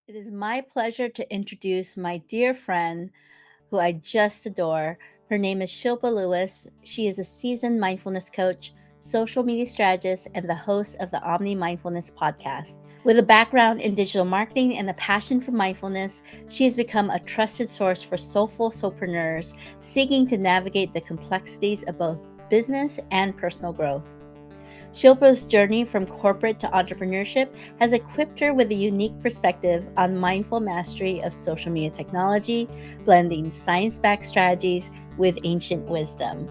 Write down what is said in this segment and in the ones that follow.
It is my pleasure to introduce my dear friend who I just adore. Her name is Shilpa Lewis. She is a seasoned mindfulness coach, social media strategist, and the host of the Omni Mindfulness podcast. With a background in digital marketing and a passion for mindfulness, she has become a trusted source for soulful solopreneurs seeking to navigate the complexities of both business and personal growth. Shilpa's journey from corporate to entrepreneurship has equipped her with a unique perspective on mindful mastery of social media technology, blending science backed strategies with ancient wisdom.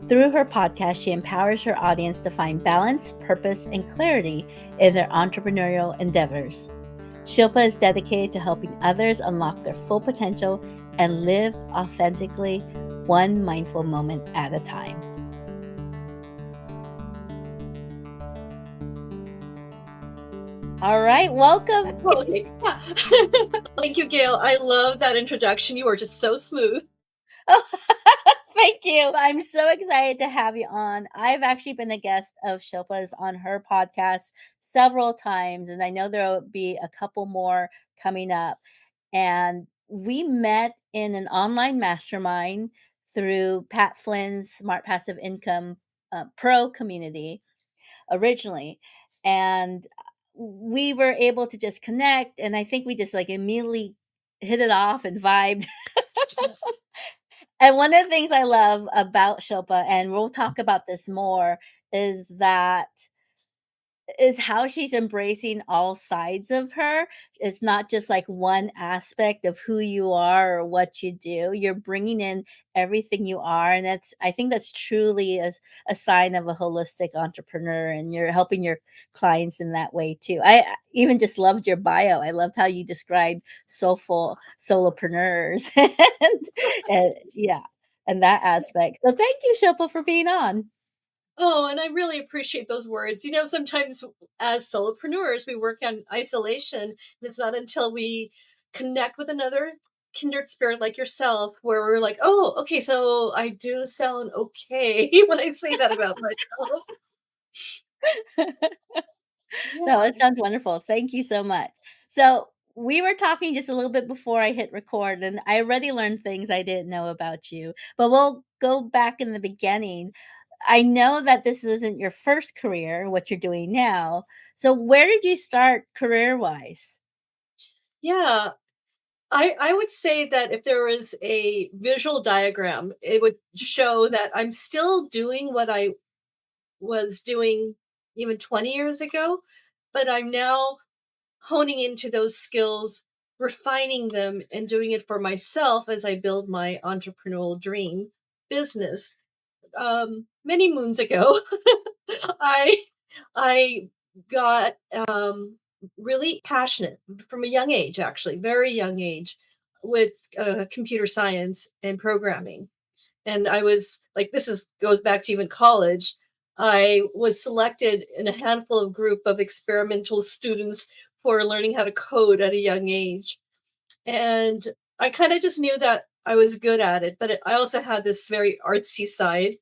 Through her podcast, she empowers her audience to find balance, purpose, and clarity in their entrepreneurial endeavors. Shilpa is dedicated to helping others unlock their full potential and live authentically, one mindful moment at a time. All right, welcome. Okay. Yeah. Thank you, Gail. I love that introduction. You are just so smooth. Oh, thank you. I'm so excited to have you on. I've actually been a guest of Shilpa's on her podcast several times, and I know there will be a couple more coming up. And we met in an online mastermind through Pat Flynn's Smart Passive Income Pro community originally. And we were able to just connect. And I think we just like immediately hit it off and vibed. And one of the things I love about Shilpa, and we'll talk about this more, is that is how she's embracing all sides of her. It's not just like one aspect of who you are or what you do. You're bringing in everything you are, and I think that's truly a sign of a holistic entrepreneur, and you're helping your clients in that way too. I even just loved your bio. I loved how you described soulful solopreneurs, and yeah, and that aspect. So thank you, Shilpa, for being on. Oh, and I really appreciate those words. Sometimes as solopreneurs, we work on isolation, and it's not until we connect with another kindred spirit like yourself where we're like, oh, okay, so I do sound okay when I say that about myself. No, Yeah. it sounds wonderful. Thank you so much. So, we were talking just a little bit before I hit record, and I already learned things I didn't know about you, but we'll go back in the beginning. I know that this isn't your first career, what you're doing now. So, where did you start career wise? Yeah. I would say that if there was a visual diagram, it would show that I'm still doing what I was doing even 20 years ago, but I'm now honing into those skills, refining them, and doing it for myself as I build my entrepreneurial dream business. Many moons ago, I I got really passionate from a young age, actually, very young age, with computer science and programming. And I was like, this is goes back to even college. I was selected in a handful of group of experimental students for learning how to code at a young age. And I kind of just knew that I was good at it, but I also had this very artsy side.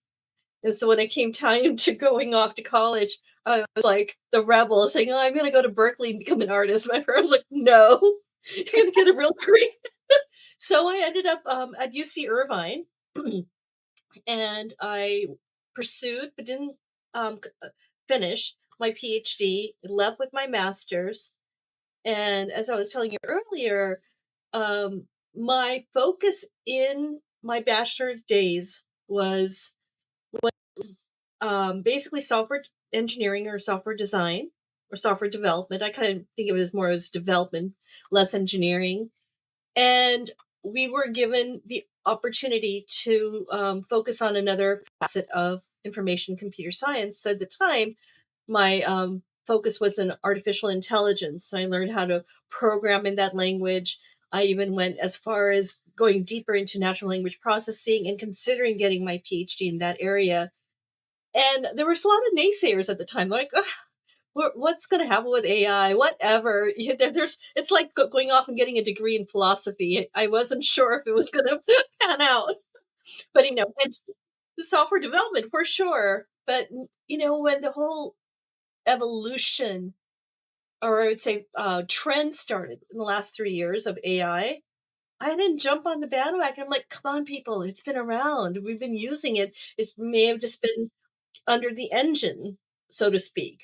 And so when it came time to going off to college, I was like the rebel saying, oh, I'm going to go to Berkeley and become an artist. My parents was like, no, you're going to get a real degree. So I ended up at UC Irvine and I pursued but didn't finish my PhD, left with my master's. And as I was telling you earlier, um, my focus in my bachelor days was basically software engineering or software design or software development. I kind of think of it as more as development, less engineering. And we were given the opportunity to focus on another facet of information computer science. So at the time, my focus was in artificial intelligence. I learned how to program in that language. I even went as far as going deeper into natural language processing and considering getting my PhD in that area. And there was a lot of naysayers at the time, like, "Ugh, what's going to happen with AI? Whatever." There's, it's like going off and getting a degree in philosophy. I wasn't sure if it was going to pan out, but and the software development for sure. But when the whole evolution or I would say trend started in the last 3 years of I didn't jump on the bandwagon. I'm like, come on, people, it's been around. We've been using it. It may have just been under the engine, so to speak.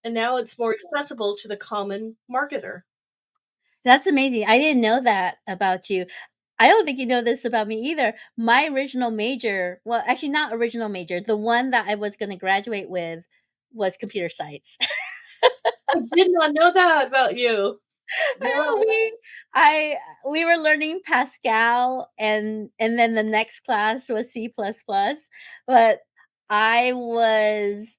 And now it's more accessible to the common marketer. That's amazing. I didn't know that about you. I don't think you know this about me either. My original major, well, actually not original major, the one that I was gonna graduate with was computer science. I did not know that about you. Yeah. we I we were learning Pascal and then the next class was C++, plus plus, but I was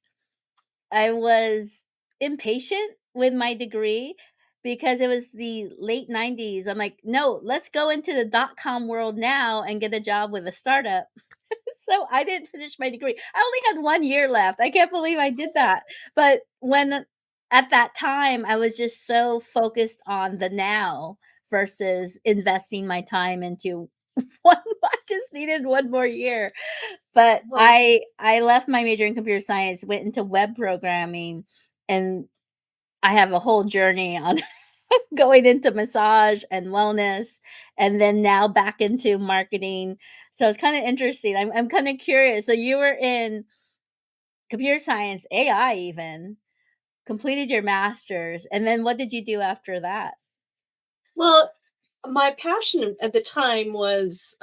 I was impatient with my degree because it was the late 90s. I'm like, "No, let's go into the dot-com world now and get a job with a startup." So I didn't finish my degree. I only had 1 year left. I can't believe I did that. But when at that time, I was just so focused on the now versus investing my time into one I just needed 1 more year. But Well, I left my major in computer science, went into web programming, and I have a whole journey on going into massage and wellness, and then now back into marketing. So it's kinda interesting. I'm kinda curious. So you were in computer science, AI even, completed your master's, and then what did you do after that? well, my passion at the time was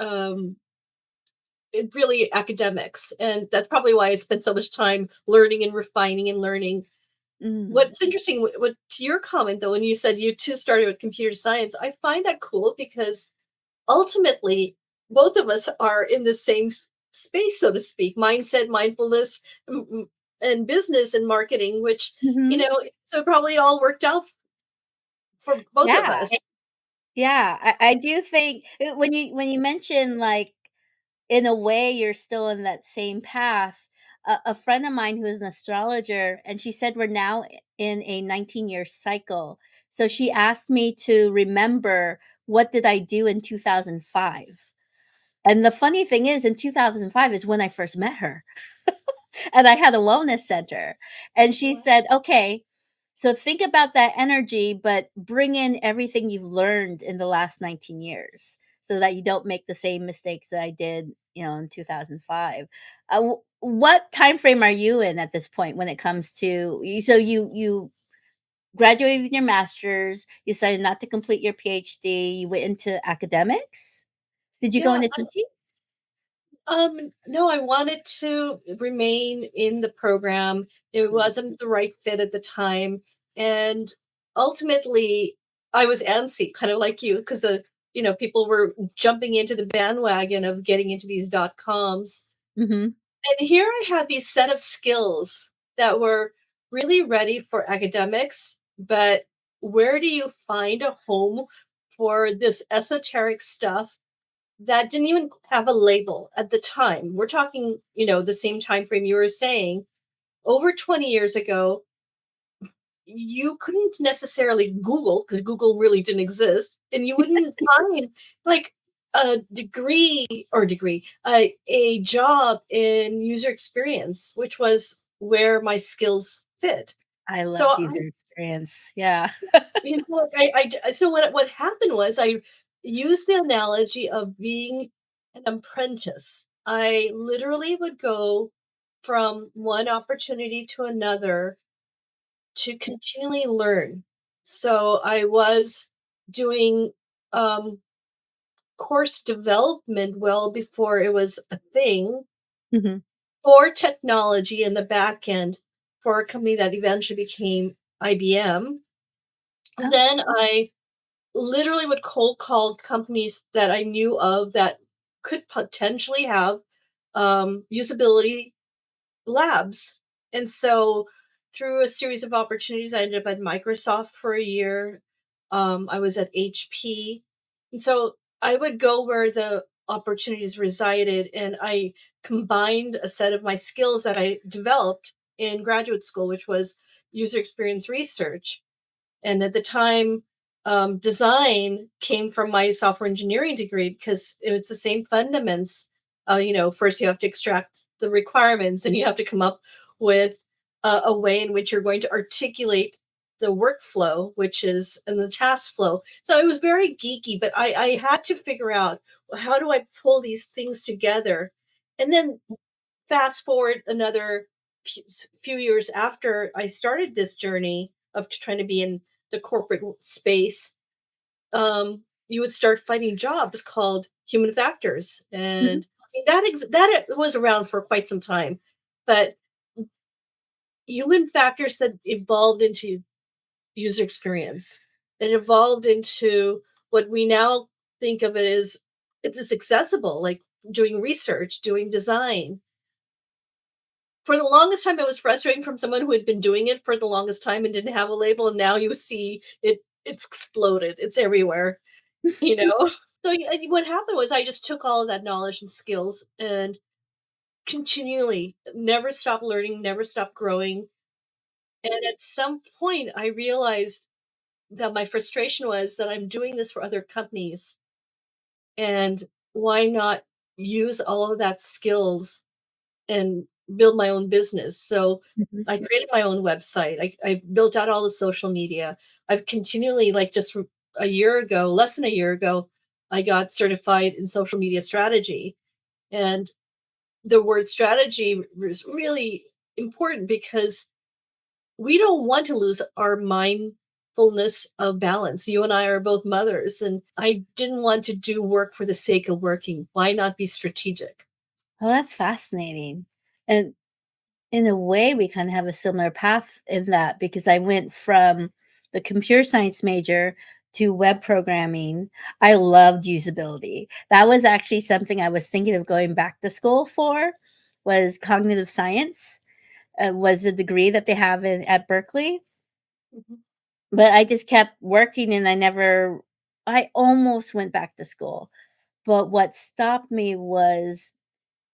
really academics, and that's probably why I spent so much time learning and refining and learning. Mm. What's interesting, what to your comment though, when you said you too started with computer science, I find that cool because ultimately both of us are in the same space, so to speak, mindset, mindfulness, and business and marketing, which, Mhm. so it probably all worked out for both of Yeah. us. Yeah, I do think when you mention, like, in a way, you're still in that same path. A friend of mine who is an astrologer, and she said we're now in a 19-year cycle. So she asked me to remember what did I do in 2005. And the funny thing is, in 2005 is when I first met her. And I had a wellness center. And she Wow. said, "Okay, so think about that energy, but bring in everything you've learned in the last 19 years so that you don't make the same mistakes that I did, in 2005." What time frame are you in at this point when it comes to you graduated with your master's, you decided not to complete your PhD, you went into academics? Did you go Yeah. into teaching? No, I wanted to remain in the program. It Mm. wasn't the right fit at the time. And ultimately, I was antsy, kind of like you, because people were jumping into the bandwagon of getting into these dot coms. Mhm. And here I had these set of skills that were really ready for academics, but where do you find a home for this esoteric stuff that didn't even have a label at the time? We're talking, the same time frame you were saying, over 20 years ago. You couldn't necessarily Google, because Google really didn't exist, and you wouldn't find like a a job in user experience, which was where my skills fit. I So loved user experience. Yeah. look, so what happened was I used the analogy of being an apprentice. I literally would go from one opportunity to another to continually learn. So I was doing um, course development well before it was a thing Mhm. for technology in the back end for a company that eventually became IBM. Oh, Then I literally would cold call companies that I knew of that could potentially have usability labs. And so through a series of opportunities, I ended up at Microsoft for a year. I was at HP. And so I would go where the opportunities resided, and I combined a set of my skills that I developed in graduate school, which was user experience research. And at the time, design came from my software engineering degree because it's the same fundaments. First you have to extract the requirements, and you have to come up with a way in which you're going to articulate the workflow, which is and the task flow. So it was very geeky, but I had to figure out, well, how do I pull these things together? And then fast forward another few years after I started this journey of trying to be in the corporate space, you would start finding jobs called human factors, Mhm. and I mean, that was around for quite some time, but human factors that evolved into user experience. It evolved into what we now think of it as it's accessible, like doing research, doing design. For the longest time, it was frustrating from someone who had been doing it for the longest time and didn't have a label, and now you see it's exploded. It's everywhere, you know? So what happened was I just took all of that knowledge and skills and continually never stopped learning, never stopped growing. And at some point, I realized that my frustration was that I'm doing this for other companies, and why not use all of that skills and build my own business? So Mhm. I created my own website. I built out all the social media. I've continually, like just a year ago, less than a year ago, I got certified in social media strategy. And the word strategy is really important because we don't want to lose our mindfulness of balance. You and I are both mothers, and I didn't want to do work for the sake of working. Why not be strategic? Oh, that's fascinating. And in a way, we kind of have a similar path in that because I went from the computer science major to web programming. I loved usability. That was actually something I was thinking of going back to school for was cognitive science. Was the degree that they have at Berkeley, Mhm. but I just kept working and I almost went back to school. But what stopped me was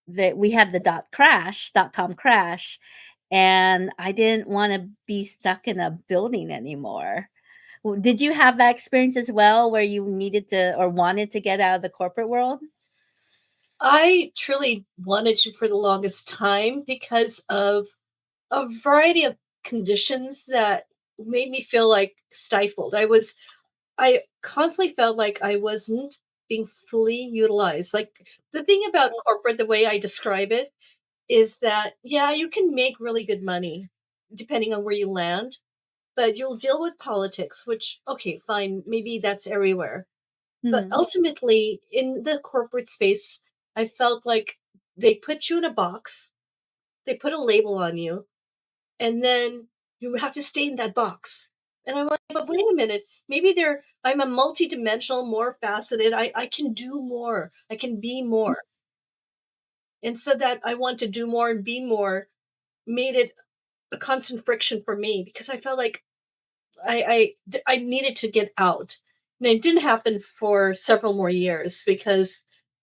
that we had the dot com crash, and I didn't wanna be stuck in a building anymore. Did you have that experience as well where you needed to or wanted to get out of the corporate world? I truly wanted to for the longest time because of a variety of conditions that made me feel like stifled. I constantly felt like I wasn't being fully utilized. Like the thing about corporate, the way I describe it is that, yeah, you can make really good money depending on where you land, but you'll deal with politics, which, okay, fine, maybe that's everywhere. But Mhm. ultimately, in the corporate space, I felt like they put you in a box, they put a label on you, and then you have to stay in that box. And I'm like, but wait a minute, maybe I'm a multidimensional, more faceted. I can do more. I can be more. And so that I want to do more and be more made it a constant friction for me because I felt like I needed to get out. And it didn't happen for several more years because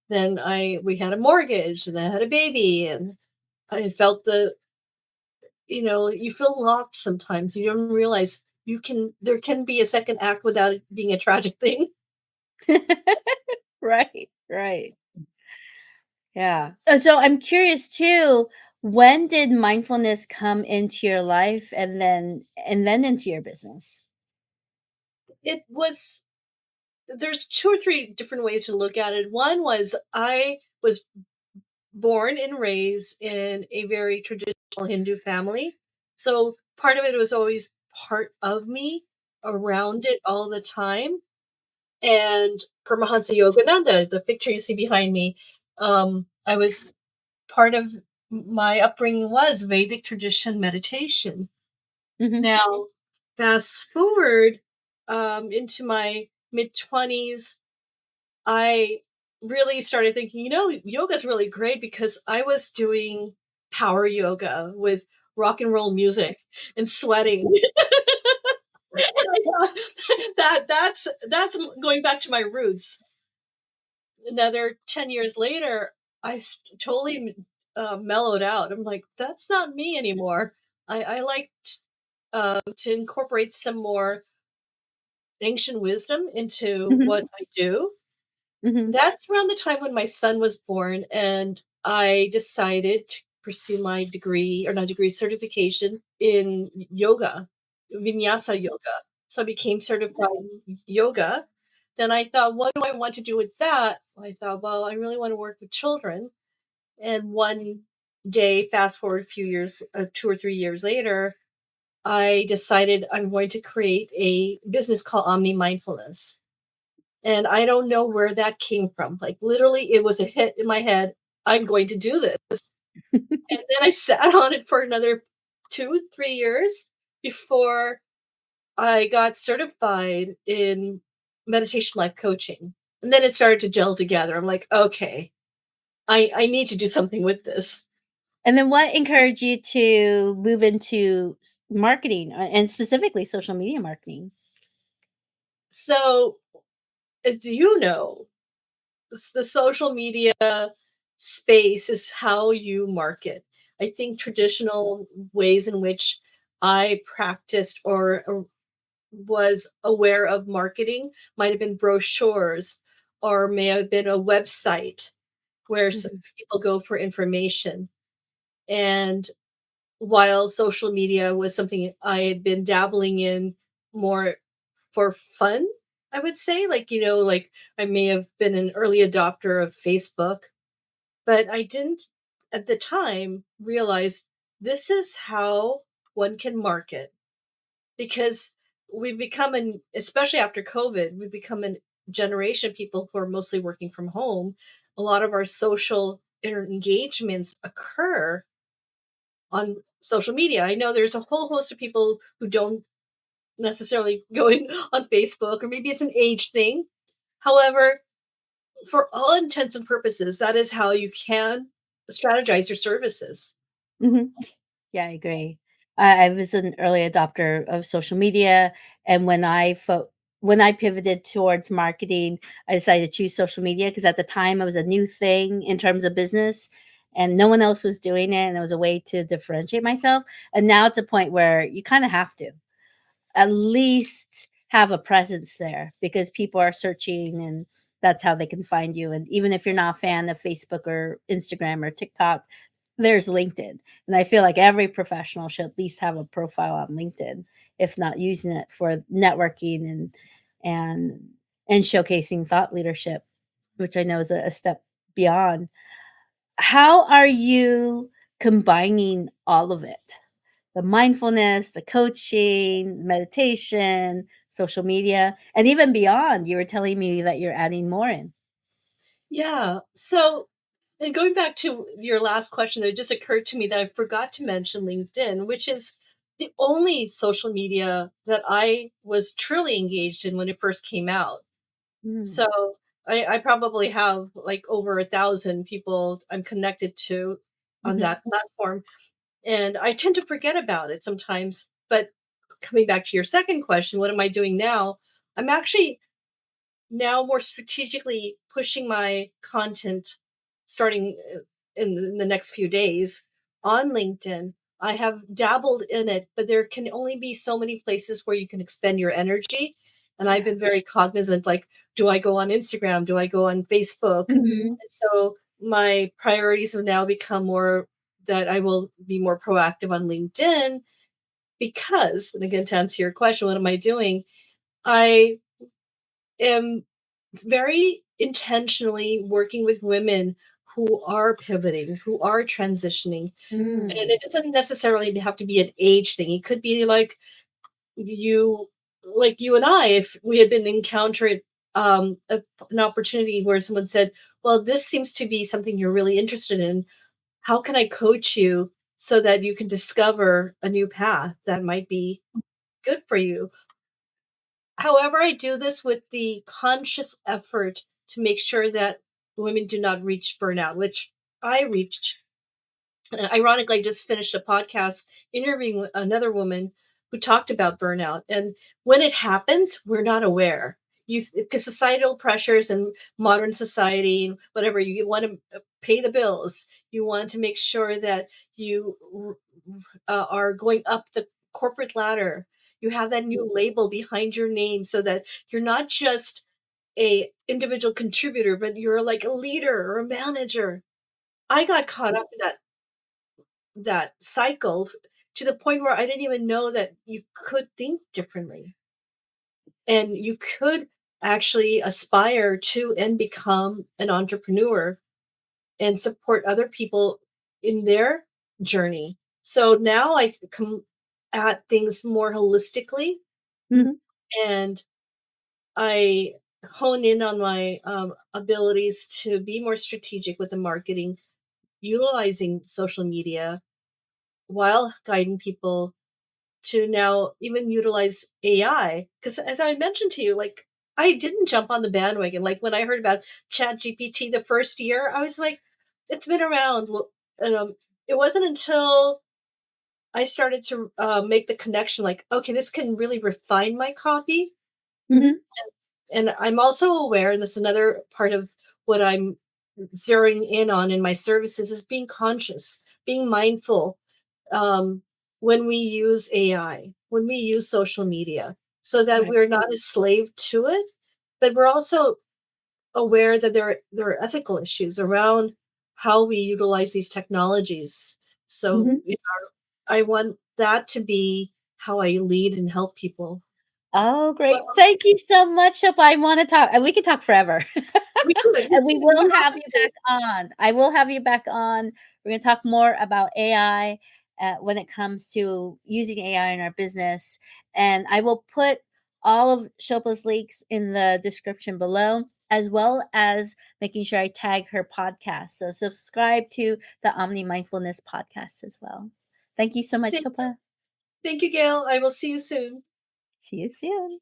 then I we had a mortgage and I had a baby and I felt you feel locked sometimes. You don't realize there can be a second act without it being a tragic thing. Right, right. Yeah. So I'm curious too, when did mindfulness come into your life and then into your business? It was there's two or three different ways to look at it. One was I was born and raised in a very traditional Hindu family. So part of it was always part of me, around it all the time. And Paramahansa Yogananda, the picture you see behind me, I was part of my upbringing was Vedic tradition meditation. Mhm. Now, fast forward into my mid 20s, I really started thinking, yoga is really great because I was doing power yoga with rock and roll music and sweating. And I thought that's going back to my roots. Another 10 years later, totally mellowed out. I'm like, that's not me anymore. I like to incorporate some more ancient wisdom into Mhm. what I do. Mhm. That's around the time when my son was born, and I decided to pursue my degree or not degree certification in yoga. vinyasa yoga. So I became certified yoga. Then I thought, what do I want to do with that? I thought, well, I really want to work with children. And one day, fast forward a few years, 2 or 3 years later, I decided I'm going to create a business called Omni Mindfulness. And I don't know where that came from. Like literally, it was a hit in my head. I'm going to do this. And then I sat on it for another 2, 3 years before I got certified in meditation life coaching. And then it started to gel together. I'm like, okay, I need to do something with this. And then what encouraged you to move into marketing, and specifically social media marketing? So, as you know, the social media space is how you market. I think traditional ways in which I practiced or was aware of marketing might have been brochures or may have been a website where Mhm, people go for information. And while social media was something I had been dabbling in more for fun, I would say, like, like I may have been an early adopter of Facebook, but I didn't at the time realize this is how one can market because we've become an especially after COVID, we've become a generation of people who are mostly working from home. A lot of our social engagements occur on social media. I know there's a whole host of people who don't necessarily go in on Facebook, or maybe it's an age thing. However, for all intents and purposes, that is how you can strategize your services. mhm. Yeah, I agree. I was an early adopter of social media, and when I pivoted towards marketing, I decided to choose social media because at the time it was a new thing in terms of business, and no one else was doing it, and it was a way to differentiate myself. And now it's a point where you kind of have to at least have a presence there because people are searching, and that's how they can find you. And even if you're not a fan of Facebook or Instagram or TikTok, there's LinkedIn. And I feel like every professional should at least have a profile on LinkedIn, if not using it for networking and and showcasing thought leadership, which I know is a step beyond. How are you combining all of it? The mindfulness, the coaching, meditation, social media, and even beyond. You were telling me that you're adding more in. Yeah. So, and going back to your last question, it just occurred to me that I forgot to mention LinkedIn, which is the only social media that I was truly engaged in when it first came out. Mm, So I probably have like over 1,000 people I'm connected to on mhm, that platform. And I tend to forget about it sometimes. But coming back to your second question, what am I doing now? I'm actually now more strategically pushing my content starting in the next few days on LinkedIn. I have dabbled in it, but there can only be so many places where you can expend your energy. And I've yeah. been very cognizant like, do I go on Instagram? Do I go on Facebook? Mhm, And so my priorities have now become more that I will be more proactive on LinkedIn because, and again, to answer your question, what am I doing? I am very intentionally working with women who are pivoting, who are transitioning. And mm, it doesn't necessarily have to be an age thing. It could be you, like you and I, if we had been encountered an opportunity where someone said, "Well, this seems to be something you're really interested in. How can I coach you so that you can discover a new path that might be good for you?" However, I do this with the conscious effort to make sure that women do not reach burnout, which I reached. Ironically, I just finished a podcast interviewing another woman who talked about burnout. And when it happens, we're not aware. Because societal pressures and modern society, and whatever, you want to pay the bills. You want to make sure that you are going up the corporate ladder. You have that new label behind your name so that you're not just a individual contributor, but you're like a leader or a manager. I got caught up in that cycle to the point where I didn't even know that you could think differently and you could actually aspire to and become an entrepreneur and support other people in their journey. So now I come at things more holistically, Mhm. and I hone in on my abilities to be more strategic with the marketing, utilizing social media while guiding people to now even utilize AI. Because as I mentioned to you, like I didn't jump on the bandwagon. Like when I heard about ChatGPT the first year, I was like, it's been around. And, it wasn't until I started to make the connection, like, okay, this can really refine my copy. Mhm. And I'm also aware, and this is another part of what I'm zeroing in on in my services, is being conscious, being mindful um, when we use AI, when we use social media, so that Right. we're not a slave to it, but we're also aware that there are ethical issues around how we utilize these technologies. So Mhm. I want that to be how I lead and help people. Oh, great. Well, Thank you so much, Hope. I wanna talk and we could talk forever. we And we could, and will we have often you do. back on. I will have you back on. We're gonna talk more about AI, when it comes to using AI in our business, and I will put all of Shilpa's links in the description below, as well as making sure I tag her podcast. So subscribe to the Omni Mindfulness podcast as well. Thank you so much, Thank, Shilpa. thank you, Gail. I will see you soon. See you soon.